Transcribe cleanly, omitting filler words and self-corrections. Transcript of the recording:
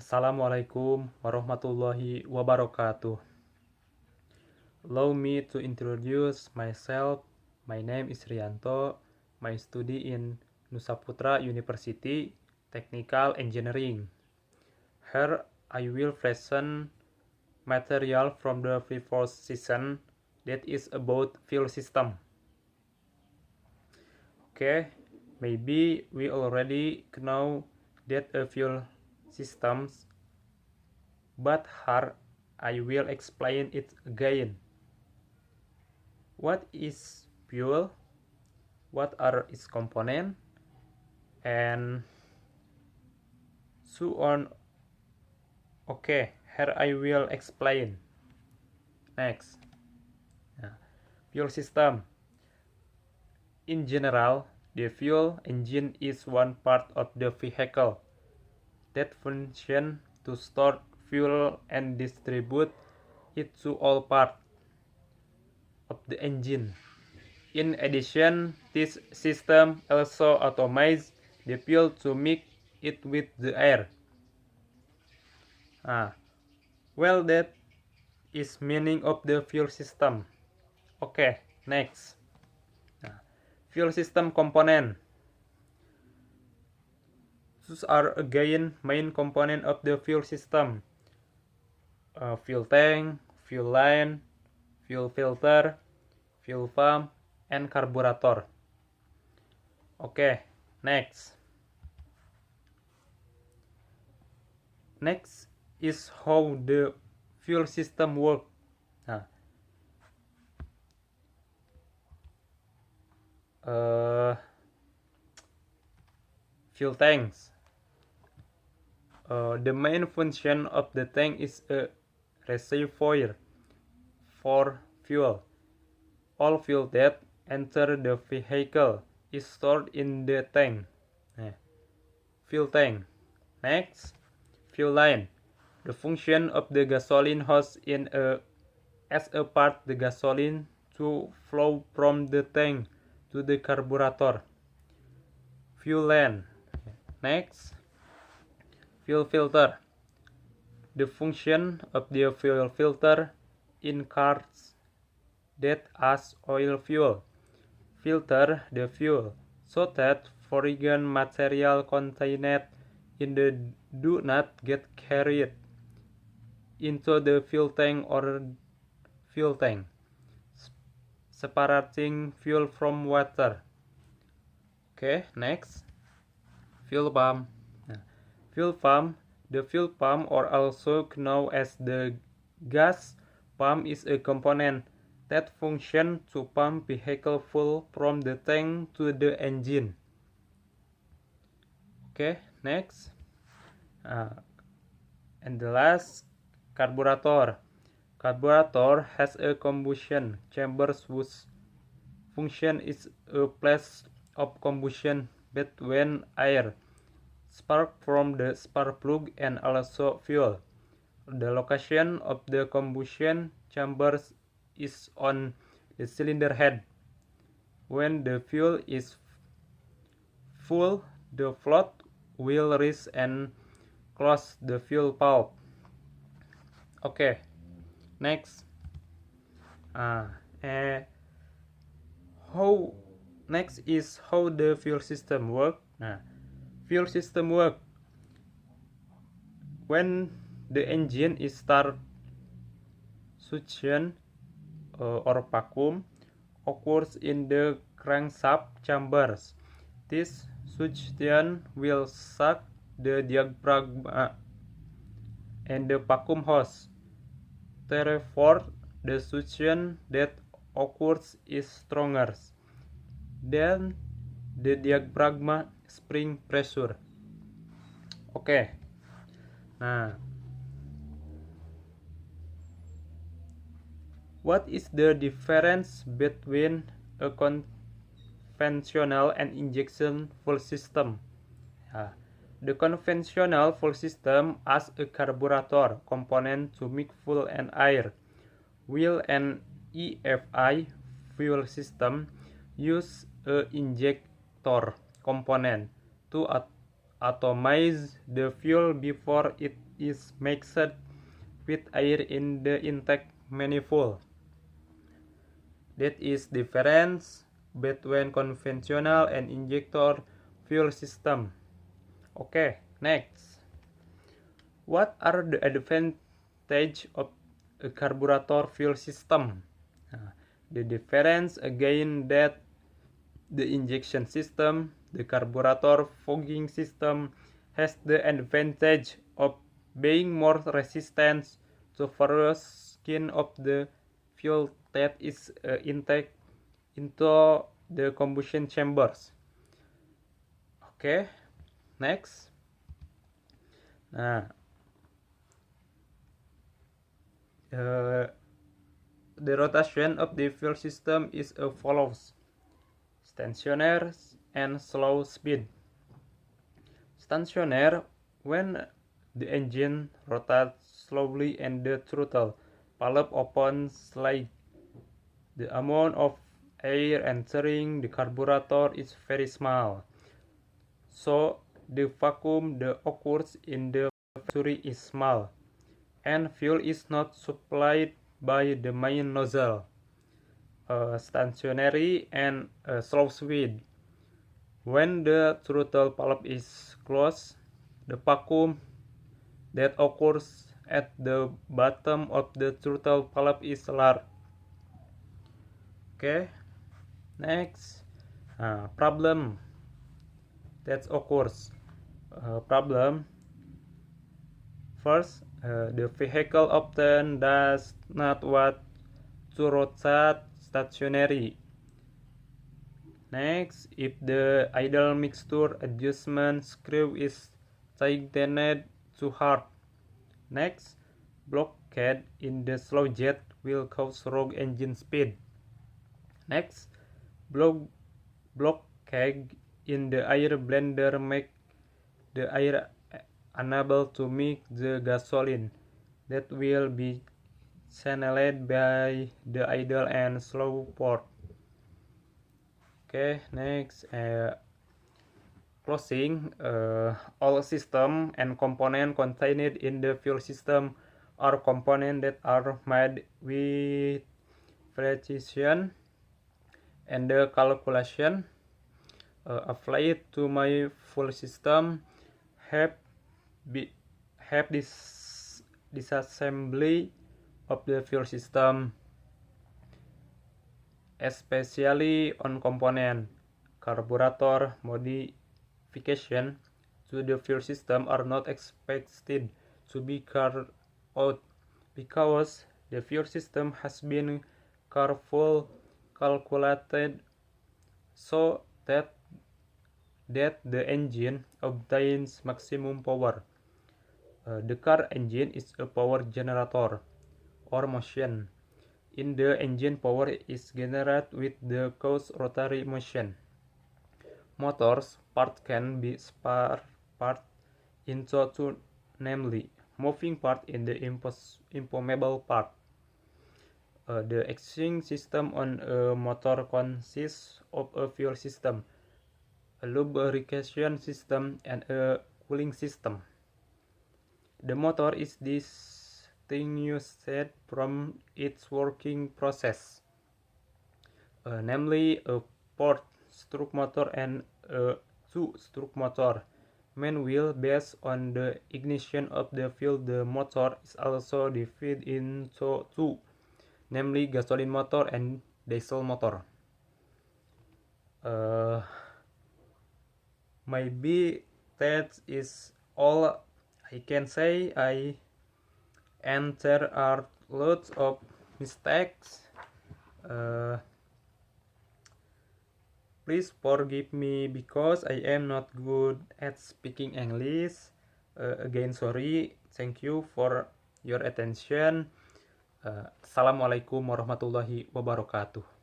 Assalamualaikum warahmatullahi wabarakatuh. Allow me to introduce myself. My name is Rianto. My study in Nusa Putra University, Technical Engineering. Here I will present material from the previous season that is about fuel system. Okay, maybe we already know that a fuel systems, but here I will explain it again. What is fuel? What are its components? And so on. Okay, here I will explain. Next, fuel system. In general, the fuel engine is one part of the vehicle that functions to store fuel and distribute it to all parts of the engine. In addition, this system also automates the fuel to mix it with the air. Well, that is meaning of the fuel system. Okay, next. Fuel system component. These are again main component of the fuel system. Fuel tank, fuel line, fuel filter, fuel pump, and carburetor. Okay, next. Next is how the fuel system works. Fuel tanks. The main function of the tank is a reservoir for fuel. All fuel that enter the vehicle is stored in the tank. Fuel tank. Next, fuel line. The function of the gasoline hose as a part the gasoline to flow from the tank to the carburetor. Fuel line. Next, fuel filter. The function of the fuel filter in cars that has oil fuel. Filter the fuel so that foreign material contained in the do not get carried into the fuel tank or fuel tank, separating fuel from water. Okay, next, fuel pump. Fuel pump. The fuel pump, or also known as the gas pump, is a component that functions to pump vehicle fuel from the tank to the engine. Okay, next. And the last, carburetor. Carburetor has a combustion chamber whose function is a place of combustion between air, spark from the spark plug, and also fuel. The location of the combustion chambers is on the cylinder head. When the fuel is full, the float will rise and close the fuel pump. Okay, next. Next is how the fuel system work. Fuel system work when the engine is start. Suction or vacuum occurs in the crankshaft chambers. This suction will suck the diaphragm and the vacuum hose. Therefore, the suction that occurs is stronger than the diaphragm spring pressure. Okay. What is the difference between a conventional and injection fuel system? The conventional fuel system has a carburetor component to mix fuel and air, while an EFI fuel system use a injector component to atomize the fuel before it is mixed with air in the intake manifold. That is difference between conventional and injector fuel system. Okay, next. What are the advantages of a carburetor fuel system? The difference again that the injection system, the carburetor fogging system, has the advantage of being more resistant to various skin of the fuel that is intake into the combustion chambers. Okay, next. Nah, the rotation of the fuel system is as follows: stationary and slow speed. Stationary, when the engine rotates slowly and the throttle valve opens slightly, the amount of air entering the carburetor is very small, so the vacuum that occurs in the factory is small, and fuel is not supplied by the main nozzle. Stationary and slow speed. When the throttle valve is closed, the vacuum that occurs at the bottom of the throttle valve is large. Okay, next. Problem that occurs. Problem. First, the vehicle often does not want to rotate stationary. Next, if the idle mixture adjustment screw is tightened too hard. Next, blockade in the slow jet will cause rogue engine speed. Next, blockade in the air blender make the air unable to mix the gasoline that will be channeled by the idle and slow port. Okay, next. Closing. All system and component contained in the fuel system are components that are made with precision, and the calculation applied to my fuel system have this disassembly of the fuel system, especially on component. Carburetor modification to the fuel system are not expected to be carried out because the fuel system has been carefully calculated so that the engine obtains maximum power. The car engine is a power generator or motion in the engine. Power is generated with the cause rotary motion. Motors part can be spare part into two, namely moving part and the immovable part. The exhaust system on a motor consists of a fuel system, a lubrication system, and a cooling system. The motor is distinguished from its working process, namely a four-stroke motor and a two-stroke motor. Manual based on the ignition of the fuel. The motor is also divided into two, namely gasoline motor and diesel motor. Maybe that is all I can say. And there are lots of mistakes. Please forgive me because I am not good at speaking English. Again, sorry. Thank you for your attention. Assalamualaikum warahmatullahi wabarakatuh.